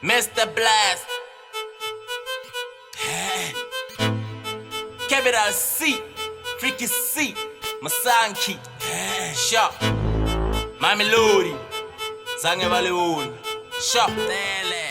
Mr. Blast, Capital C, Freaky C, Masanki, Sharp, My Melody, Sange Baleon, Sharp, Tele,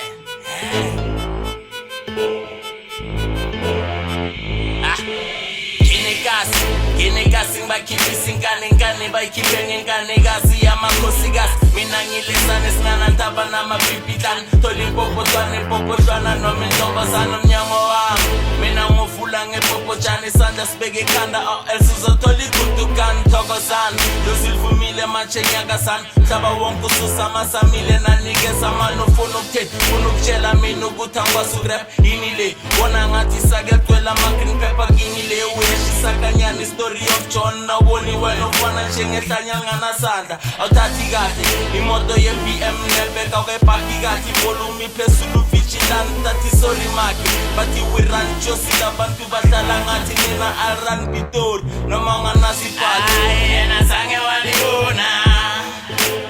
Ginegasi bakibisi ngane bayikhiphe ngane yamakhosikasi mina ngilesane singana ntaba namabhibhidlana thola impopotwane impopotlwana noma intombazana omnyango wami mina ngofula ngepopotshana isandla sibeke ekhanda else uzothola igudukani thokozana losilivumile manje nyakazana mhlaba wonke ususa amasamile nanikeza amano ufuna ukutheni ufuna ukutshela mina ukuthi angikwazi ukurap yini le bona ngathi sakecwela ama-green pepper kini le uyeshisa kanyana istory of John nawoni wena ufana njengehlanyanga nasandla awuthathi kahle imoto ye-BM nebeka kwebhaki kahle ivolume iphezulu vigilant tathi sorry makhe bathi we run josile abantu bahlala ngathi nina I run Pitori noma unganasi ibhaki yena zange walibona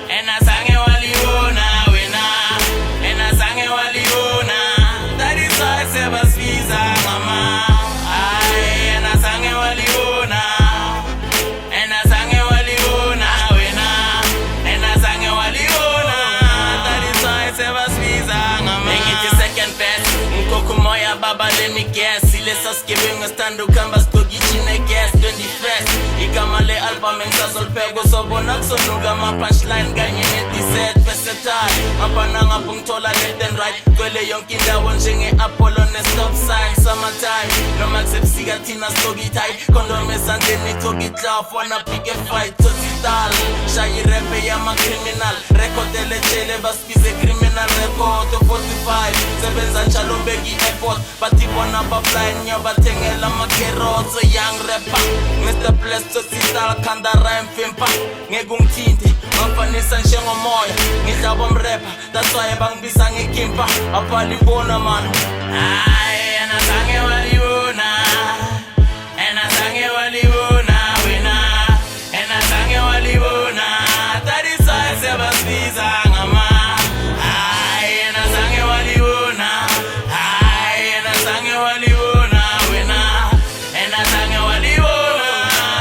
yena zange walibona wena yena zange walibona that is why sebasibiza ngama yena zange walibona yena zange walibona wena yena zange walibona that is why sebasibiza ngama ngithi second best ngikokumoya baba let me guess ilesa skibenga stand ukamba stokishine gas 21st igama le album engisazolipheka sobona kusonuka ama punchline kanye ne-set versatile ngapana ngapho ngithola left and right kwele yonke indawo njenge Apollo ne-stop sign summertime noma kusebusika thina stoki tight condom esandleni talkie cloth wanna pick a fight total shaya irap yama-criminal record elejele basibize criminal record 45 sebenza njalo mbeki i-airport bathi bona bafly ngiyabathengela ama-carrots young rapper Mr. Blast sosital khanda rhyme fimpa ngeke ungithinte ngafanisa njengomoya ngihlaba umrapper that's why bangibisa ngekimpa abalibona mani yena zange walibona yena zange walibona wena yena zange walibona that is why sebasibiza ngama yena zange walibona yena zange walibona wena yena zange walibona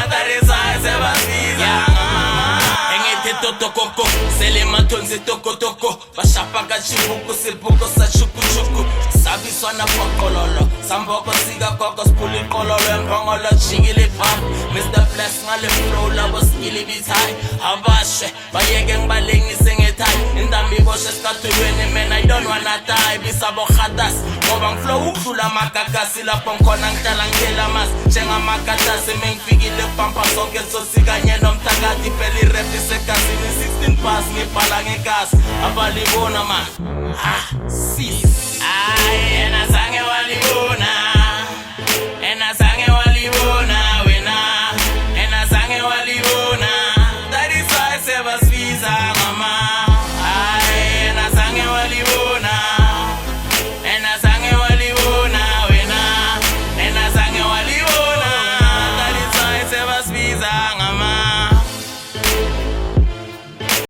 that is why sebasibiza ngama engithe totokoko sele mathonzi tokotoko bashapa kachibuku sibuko sachukuchuku sabiswa na pokololo samboko sika koko spuli kololo empongolo jigili pam Mr. Blast ngale flow labo skili bithai abashe bayeke ngibalengise ngethai indambi boshe skathulweni man I don't wanna die bisabo khatas ngoba ngiflow ukudlula amagagasi lapho ngikhona ngihlala ngithela mas njengamakatasi mengifikile pampa sonke sosikanye nomthakathi phela irap isekasini 16 bars ngibhala ngekasi abalibona man sis